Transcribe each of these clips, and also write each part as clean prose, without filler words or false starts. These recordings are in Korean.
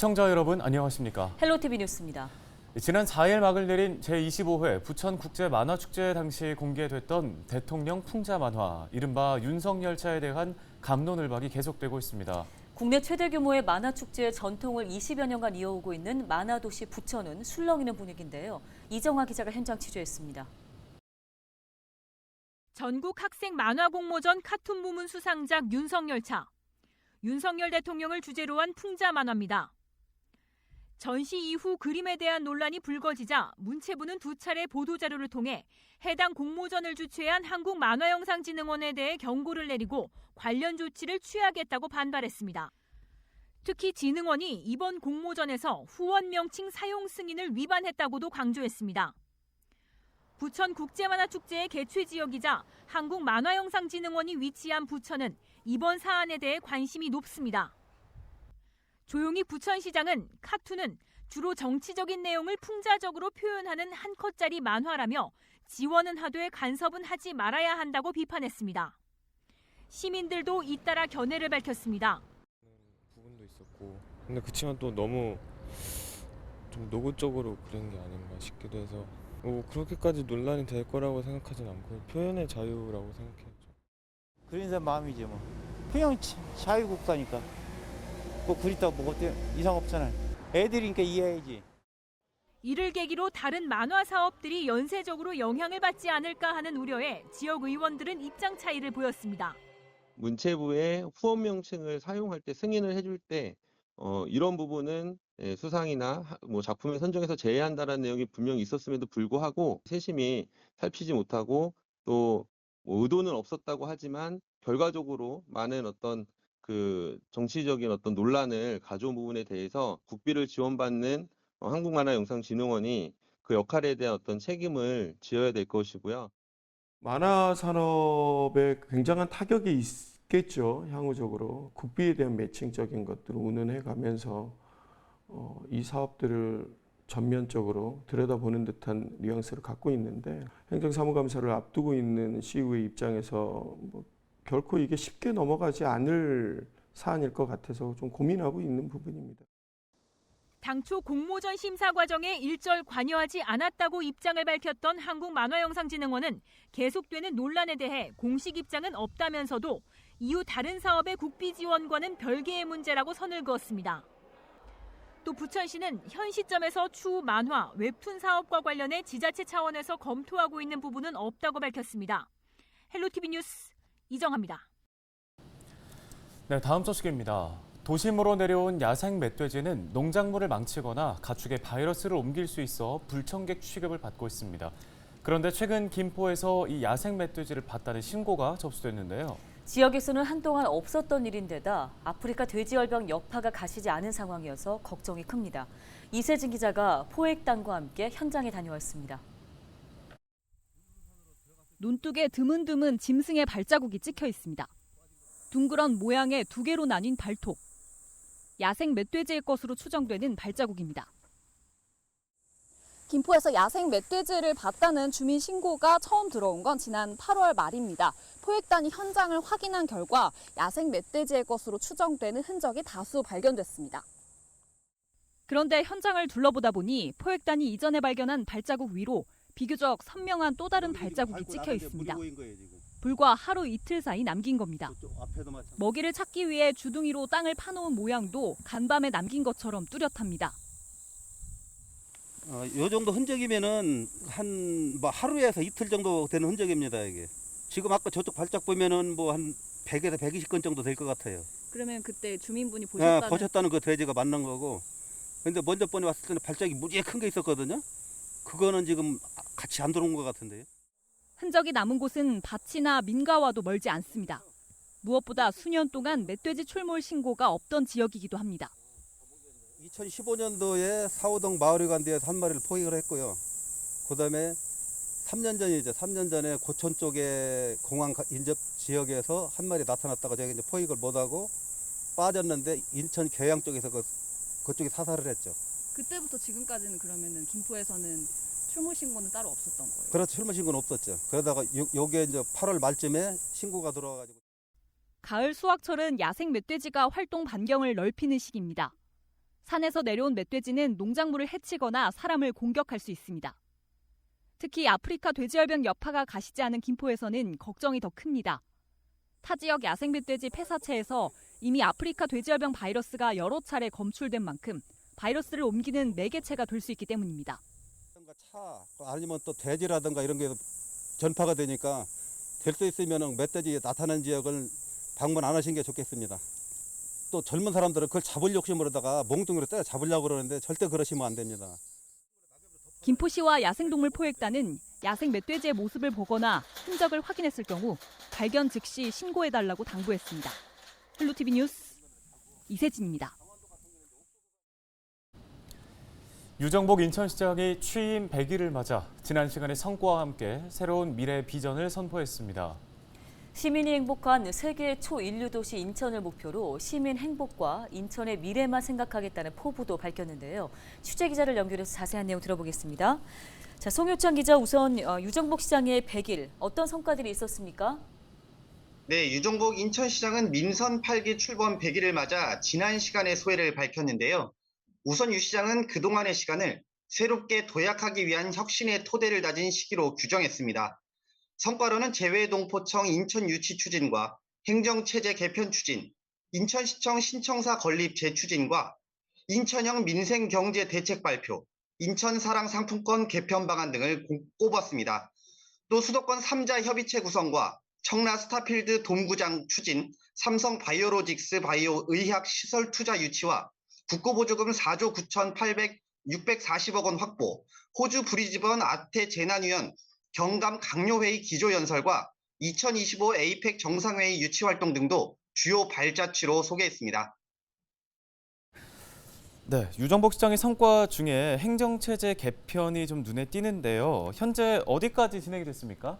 시청자 여러분 안녕하십니까? 헬로티비 뉴스입니다. 지난 4일 막을 내린 제25회 부천국제만화축제 당시 공개됐던 대통령 풍자 만화, 이른바 윤석열차에 대한 갑론을박이 계속되고 있습니다. 국내 최대 규모의 만화축제의 전통을 20여 년간 이어오고 있는 만화도시 부천은 술렁이는 분위기인데요. 이정화 기자가 현장 취재했습니다. 전국 학생 만화 공모전 카툰 부문 수상작 윤석열차. 윤석열 대통령을 주제로 한 풍자 만화입니다. 전시 이후 그림에 대한 논란이 불거지자 문체부는 두 차례 보도자료를 통해 해당 공모전을 주최한 한국만화영상진흥원에 대해 경고를 내리고 관련 조치를 취하겠다고 반발했습니다. 특히 진흥원이 이번 공모전에서 후원 명칭 사용 승인을 위반했다고도 강조했습니다. 부천 국제만화축제의 개최 지역이자 한국만화영상진흥원이 위치한 부천은 이번 사안에 대해 관심이 높습니다. 조용희 부천시장은 카툰은 주로 정치적인 내용을 풍자적으로 표현하는 한 컷짜리 만화라며 지원은 하되 간섭은 하지 말아야 한다고 비판했습니다. 시민들도 잇따라 견해를 밝혔습니다. 부분도 있었고, 근데 그치만 또 너무 좀 노골적으로 그런 게 아닌가 싶기도 해서 그렇게까지 논란이 될 거라고 생각하진 않고 표현의 자유라고 생각했죠. 그런 사람 마음이지 뭐. 그냥 자유국가니까. 뭐 그렇다고 뭐 어때 이상 없잖아요. 애들이니까 이해해야지. 이를 계기로 다른 만화 사업들이 연쇄적으로 영향을 받지 않을까 하는 우려에 지역 의원들은 입장 차이를 보였습니다. 문체부의 후원 명칭을 사용할 때 승인을 해줄 때 이런 부분은 수상이나 뭐 작품을 선정해서 제외한다는 내용이 분명히 있었음에도 불구하고 세심히 살피지 못하고 또 뭐 의도는 없었다고 하지만 결과적으로 많은 어떤 그 정치적인 어떤 논란을 가져온 부분에 대해서 국비를 지원받는 한국만화영상진흥원이 그 역할에 대한 어떤 책임을 지어야 될 것이고요. 만화 산업에 굉장한 타격이 있겠죠. 향후적으로 국비에 대한 매칭적인 것들을 운운해 가면서 이 사업들을 전면적으로 들여다보는 듯한 뉘앙스를 갖고 있는데, 행정사무감사를 앞두고 있는 시의회 입장에서 결코 이게 쉽게 넘어가지 않을 사안일 것 같아서 좀 고민하고 있는 부분입니다. 당초 공모전 심사 과정에 일절 관여하지 않았다고 입장을 밝혔던 한국만화영상진흥원은 계속되는 논란에 대해 공식 입장은 없다면서도 이후 다른 사업의 국비 지원과는 별개의 문제라고 선을 그었습니다. 또 부천시는 현 시점에서 추후 만화, 웹툰 사업과 관련해 지자체 차원에서 검토하고 있는 부분은 없다고 밝혔습니다. 헬로티비 뉴스 이정화입니다. 네, 다음 소식입니다. 도심으로 내려온 야생 멧돼지는 농작물을 망치거나 가축에 바이러스를 옮길 수 있어 불청객 취급을 받고 있습니다. 그런데 최근 김포에서 이 야생 멧돼지를 봤다는 신고가 접수됐는데요. 지역에서는 한동안 없었던 일인데다 아프리카 돼지열병 여파가 가시지 않은 상황이어서 걱정이 큽니다. 이세진 기자가 포획단과 함께 현장에 다녀왔습니다. 논둑에 드문드문 짐승의 발자국이 찍혀 있습니다. 둥그런 모양의 두 개로 나뉜 발톱. 야생 멧돼지의 것으로 추정되는 발자국입니다. 김포에서 야생 멧돼지를 봤다는 주민 신고가 처음 들어온 건 지난 8월 말입니다. 포획단이 현장을 확인한 결과 야생 멧돼지의 것으로 추정되는 흔적이 다수 발견됐습니다. 그런데 현장을 둘러보다 보니 포획단이 이전에 발견한 발자국 위로 비교적 선명한 또 다른 발자국이 찍혀 있습니다. 불과 하루 이틀 사이 남긴 겁니다. 먹이를 찾기 위해 주둥이로 땅을 파놓은 모양도 간밤에 남긴 것처럼 뚜렷합니다. 요 정도 흔적이면은 한 하루에서 이틀 정도 되는 흔적입니다, 이게. 지금 아까 저쪽 발자국 보면은 한 100에서 120건 정도 될 것 같아요. 그러면 그때 주민분이 보셨다는 그 돼지가 맞는 거고. 근데 먼저 번에 왔을 때는 발자국이 무지개 큰 게 있었거든요. 그거는 지금 같이 안 들어온 것 같은데요. 흔적이 남은 곳은 밭이나 민가와도 멀지 않습니다. 무엇보다 수년 동안 멧돼지 출몰 신고가 없던 지역이기도 합니다. 2015년도에 사오동 마을회관대에서 한 마리를 포획을 했고요. 그다음에 3년 전이죠. 3년 전에 고천 쪽에 공항 인접 지역에서 한 마리 나타났다가 저희가 이제 포획을 못하고 빠졌는데 인천 계양 쪽에서 그쪽에 사살을 했죠. 그때부터 지금까지는 그러면은 김포에서는 출몰 신고는 따로 없었던 거예요? 그렇죠. 출몰 신고는 없었죠. 그러다가 요게 이제 8월 말쯤에 신고가 들어와가지고. 가을 수확철은 야생 멧돼지가 활동 반경을 넓히는 시기입니다. 산에서 내려온 멧돼지는 농작물을 해치거나 사람을 공격할 수 있습니다. 특히 아프리카 돼지열병 여파가 가시지 않은 김포에서는 걱정이 더 큽니다. 타 지역 야생 멧돼지 폐사체에서 이미 아프리카 돼지열병 바이러스가 여러 차례 검출된 만큼 바이러스를 옮기는 매개체가 될 수 있기 때문입니다. 차 아니면 또 돼지라든가 이런 게 전파가 되니까 될 수 있으면 멧돼지 나타나는 지역을 방문 안 하시는 게 좋겠습니다. 또 젊은 사람들은 그걸 잡을 욕심으로다가 몽둥이로 때려 잡으려고 그러는데 절대 그러시면 안 됩니다. 김포시와 야생동물 포획단은 야생 멧돼지의 모습을 보거나 흔적을 확인했을 경우 발견 즉시 신고해달라고 당부했습니다. 헬로티비 뉴스 이세진입니다. 유정복 인천시장이 취임 100일을 맞아 지난 시간의 성과와 함께 새로운 미래 비전을 선포했습니다. 시민이 행복한 세계 초인류 도시 인천을 목표로 시민 행복과 인천의 미래만 생각하겠다는 포부도 밝혔는데요. 취재 기자를 연결해서 자세한 내용 들어보겠습니다. 자, 송효창 기자, 우선 유정복 시장의 100일 어떤 성과들이 있었습니까? 네, 유정복 인천시장은 민선 8기 출범 100일을 맞아 지난 시간의 소회를 밝혔는데요. 우선 유 시장은 그동안의 시간을 새롭게 도약하기 위한 혁신의 토대를 다진 시기로 규정했습니다. 성과로는 재외동포청 인천 유치 추진과 행정체제 개편 추진, 인천시청 신청사 건립 재추진과 인천형 민생경제 대책 발표, 인천사랑 상품권 개편 방안 등을 꼽았습니다. 또 수도권 3자 협의체 구성과 청라 스타필드 돔구장 추진, 삼성 바이오로직스 바이오 의학 시설 투자 유치와 국고보조금 4조 9,640억 원 확보, 호주 브리즈번 아태 재난위원 경감 강요회의 기조연설과 2025 에이펙 정상회의 유치활동 등도 주요 발자취로 소개했습니다. 네, 유정복 시장의 성과 중에 행정체제 개편이 좀 눈에 띄는데요. 현재 어디까지 진행이 됐습니까?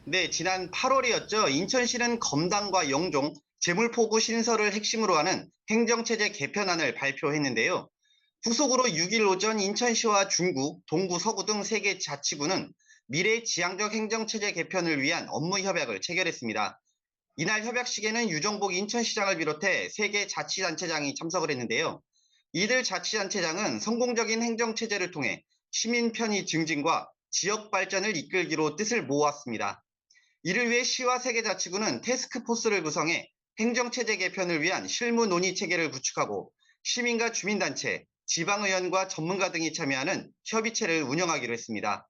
네, 지난 8월이었죠. 인천시는 검단과 영종, 재물포구 신설을 핵심으로 하는 행정체제 개편안을 발표했는데요. 후속으로 6일 오전 인천시와 중구, 동구, 서구 등 3개 자치구는 미래 지향적 행정체제 개편을 위한 업무 협약을 체결했습니다. 이날 협약식에는 유정복 인천시장을 비롯해 3개 자치단체장이 참석을 했는데요. 이들 자치단체장은 성공적인 행정체제를 통해 시민 편의 증진과 지역 발전을 이끌기로 뜻을 모았습니다. 이를 위해 시와 3개 자치구는 태스크포스를 구성해 행정체제 개편을 위한 실무 논의 체계를 구축하고 시민과 주민단체, 지방의원과 전문가 등이 참여하는 협의체를 운영하기로 했습니다.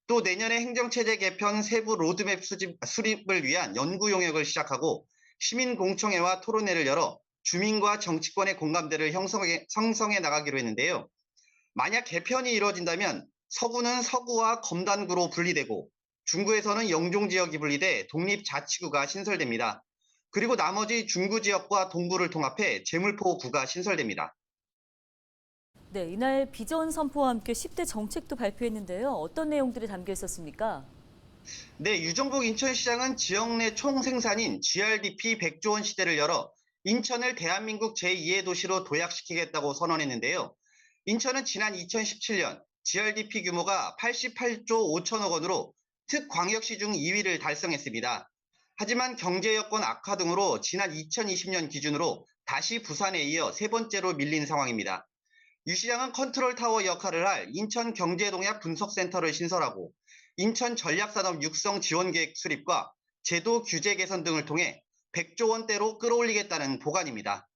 또 내년에 행정체제 개편 세부 로드맵 수립을 위한 연구 용역을 시작하고 시민공청회와 토론회를 열어 주민과 정치권의 공감대를 형성해 나가기로 했는데요. 만약 개편이 이루어진다면 서구는 서구와 검단구로 분리되고 중구에서는 영종 지역이 분리돼 독립자치구가 신설됩니다. 그리고 나머지 중구 지역과 동구를 통합해 재물포구가 신설됩니다. 네, 이날 비전 선포와 함께 10대 정책도 발표했는데요. 어떤 내용들이 담겨 있었습니까? 네, 유정복 인천시장은 지역 내 총생산인 GRDP 100조 원 시대를 열어 인천을 대한민국 제2의 도시로 도약시키겠다고 선언했는데요. 인천은 지난 2017년 GRDP 규모가 88조 5천억 원으로 특광역시 중 2위를 달성했습니다. 하지만 경제 여건 악화 등으로 지난 2020년 기준으로 다시 부산에 이어 3번째로 밀린 상황입니다. 유 시장은 컨트롤타워 역할을 할 인천경제동약 분석센터를 신설하고 인천 전략산업 육성 지원계획 수립과 제도 규제 개선 등을 통해 100조 원대로 끌어올리겠다는 보관입니다.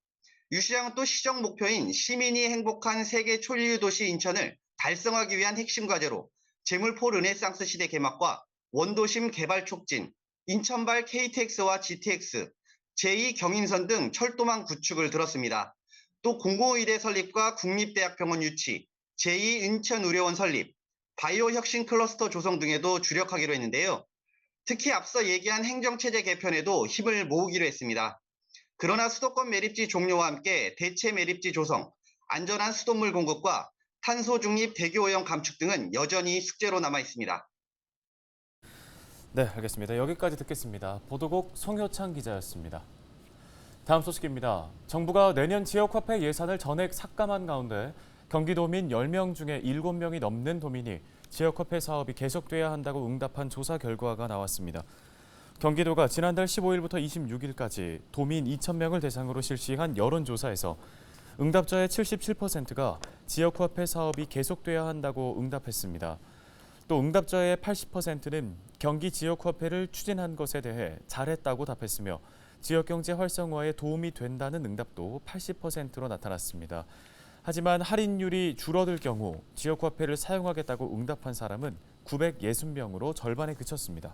유 시장은 또 시정 목표인 시민이 행복한 세계 초인류 도시 인천을 달성하기 위한 핵심 과제로 재물포 르네상스 시대 개막과 원도심 개발 촉진, 인천발 KTX와 GTX, 제2경인선 등 철도망 구축을 들었습니다. 또 공공의대 설립과 국립대학병원 유치, 제2인천의료원 설립, 바이오 혁신 클러스터 조성 등에도 주력하기로 했는데요. 특히 앞서 얘기한 행정체제 개편에도 힘을 모으기로 했습니다. 그러나 수도권 매립지 종료와 함께 대체 매립지 조성, 안전한 수돗물 공급과 탄소 중립 대교 오염 감축 등은 여전히 숙제로 남아 있습니다. 네, 알겠습니다. 여기까지 듣겠습니다. 보도국 송효창 기자였습니다. 다음 소식입니다. 정부가 내년 지역화폐 예산을 전액 삭감한 가운데 경기도민 10명 중에 7명이 넘는 도민이 지역화폐 사업이 계속돼야 한다고 응답한 조사 결과가 나왔습니다. 경기도가 지난달 15일부터 26일까지 도민 2,000명을 대상으로 실시한 여론조사에서 응답자의 77%가 지역화폐 사업이 계속돼야 한다고 응답했습니다. 또 응답자의 80%는 경기 지역화폐를 추진한 것에 대해 잘했다고 답했으며 지역경제 활성화에 도움이 된다는 응답도 80%로 나타났습니다. 하지만 할인율이 줄어들 경우 지역화폐를 사용하겠다고 응답한 사람은 960명으로 절반에 그쳤습니다.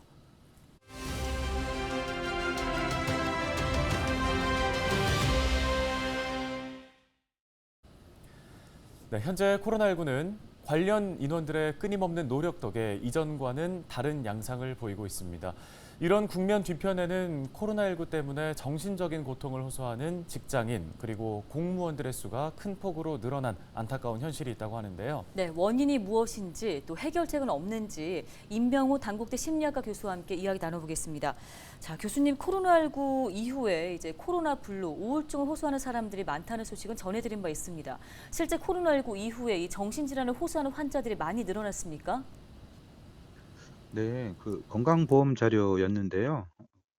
네, 현재 코로나19는 관련 인원들의 끊임없는 노력 덕에 이전과는 다른 양상을 보이고 있습니다. 이런 국면 뒤편에는 코로나19 때문에 정신적인 고통을 호소하는 직장인 그리고 공무원들의 수가 큰 폭으로 늘어난 안타까운 현실이 있다고 하는데요. 네, 원인이 무엇인지 또 해결책은 없는지 임명호 단국대 심리학과 교수와 함께 이야기 나눠보겠습니다. 자, 교수님, 코로나19 이후에 이제 코로나 블루, 우울증을 호소하는 사람들이 많다는 소식은 전해드린 바 있습니다. 실제 코로나19 이후에 이 정신질환을 호소하는 환자들이 많이 늘어났습니까? 네, 그 건강보험 자료였는데요.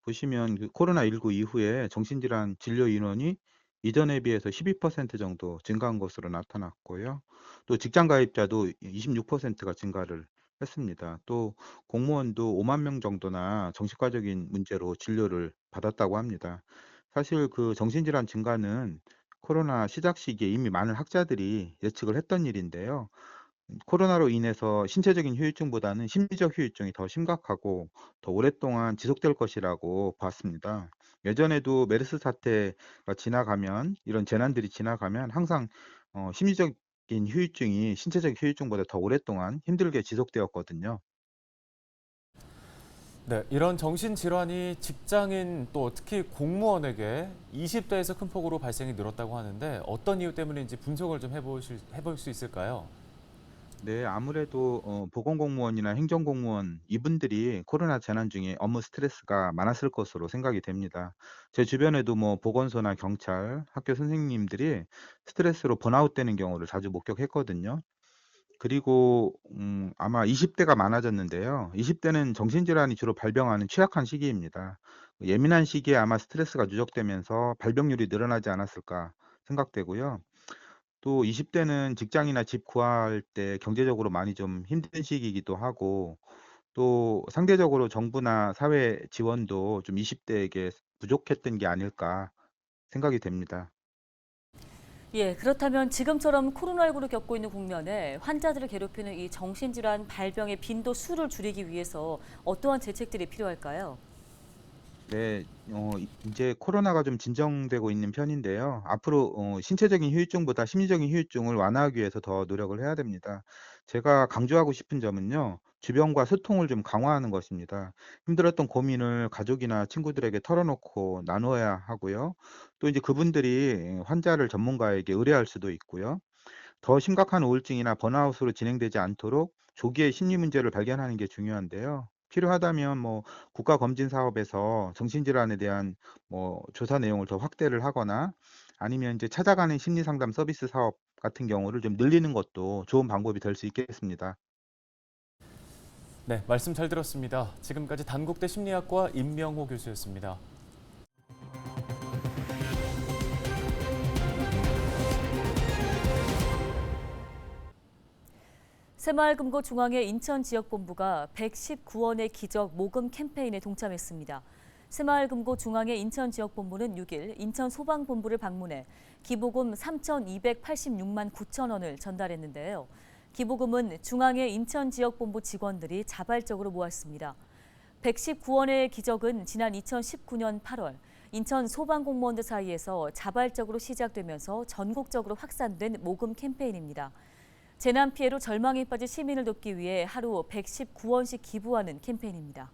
보시면 그 코로나19 이후에 정신질환 진료 인원이 이전에 비해서 12% 정도 증가한 것으로 나타났고요. 또 직장 가입자도 26%가 증가를 했습니다. 또 공무원도 5만 명 정도나 정신과적인 문제로 진료를 받았다고 합니다. 사실 그 정신질환 증가는 코로나 시작 시기에 이미 많은 학자들이 예측을 했던 일인데요. 코로나로 인해서 신체적인 후유증보다는 심리적 후유증이 더 심각하고 더 오랫동안 지속될 것이라고 봤습니다. 예전에도 메르스 사태가 지나가면 이런 재난들이 지나가면 항상 심리적인 후유증이 신체적 후유증보다 더 오랫동안 힘들게 지속되었거든요. 네, 이런 정신질환이 직장인 또 특히 공무원에게 20대에서 큰 폭으로 발생이 늘었다고 하는데 어떤 이유 때문인지 분석을 좀 해볼 수 있을까요? 네, 아무래도 보건공무원이나 행정공무원 이분들이 코로나 재난 중에 업무 스트레스가 많았을 것으로 생각이 됩니다. 제 주변에도 뭐 보건소나 경찰, 학교 선생님들이 스트레스로 번아웃 되는 경우를 자주 목격했거든요. 그리고 아마 20대가 많아졌는데요. 20대는 정신질환이 주로 발병하는 취약한 시기입니다. 예민한 시기에 아마 스트레스가 누적되면서 발병률이 늘어나지 않았을까 생각되고요. 또 20대는 직장이나 집 구할 때 경제적으로 많이 좀 힘든 시기이기도 하고 또 상대적으로 정부나 사회 지원도 좀 20대에게 부족했던 게 아닐까 생각이 됩니다. 예, 그렇다면 지금처럼 코로나19를 겪고 있는 국면에 환자들을 괴롭히는 이 정신질환 발병의 빈도 수를 줄이기 위해서 어떠한 대책들이 필요할까요? 네, 이제 코로나가 좀 진정되고 있는 편인데요. 앞으로 신체적인 후유증보다 심리적인 후유증을 완화하기 위해서 더 노력을 해야 됩니다. 제가 강조하고 싶은 점은요, 주변과 소통을 좀 강화하는 것입니다. 힘들었던 고민을 가족이나 친구들에게 털어놓고 나누어야 하고요. 또 이제 그분들이 환자를 전문가에게 의뢰할 수도 있고요. 더 심각한 우울증이나 번아웃으로 진행되지 않도록 조기에 심리 문제를 발견하는 게 중요한데요. 필요하다면 뭐 국가 검진 사업에서 정신질환에 대한 뭐 조사 내용을 더 확대를 하거나 아니면 이제 찾아가는 심리 상담 서비스 사업 같은 경우를 좀 늘리는 것도 좋은 방법이 될 수 있겠습니다. 네, 말씀 잘 들었습니다. 지금까지 단국대 심리학과 임명호 교수였습니다. 새마을금고중앙회 인천지역본부가 119원의 기적 모금 캠페인에 동참했습니다. 새마을금고중앙회 인천지역본부는 6일 인천소방본부를 방문해 기부금 3,286만 9천 원을 전달했는데요. 기부금은 중앙회 인천지역본부 직원들이 자발적으로 모았습니다. 119원의 기적은 지난 2019년 8월 인천 소방공무원들 사이에서 자발적으로 시작되면서 전국적으로 확산된 모금 캠페인입니다. 재난 피해로 절망에 빠진 시민을 돕기 위해 하루 119원씩 기부하는 캠페인입니다.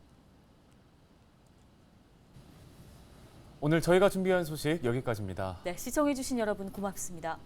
오늘 저희가 준비한 소식 여기까지입니다. 네, 시청해주신 여러분 고맙습니다.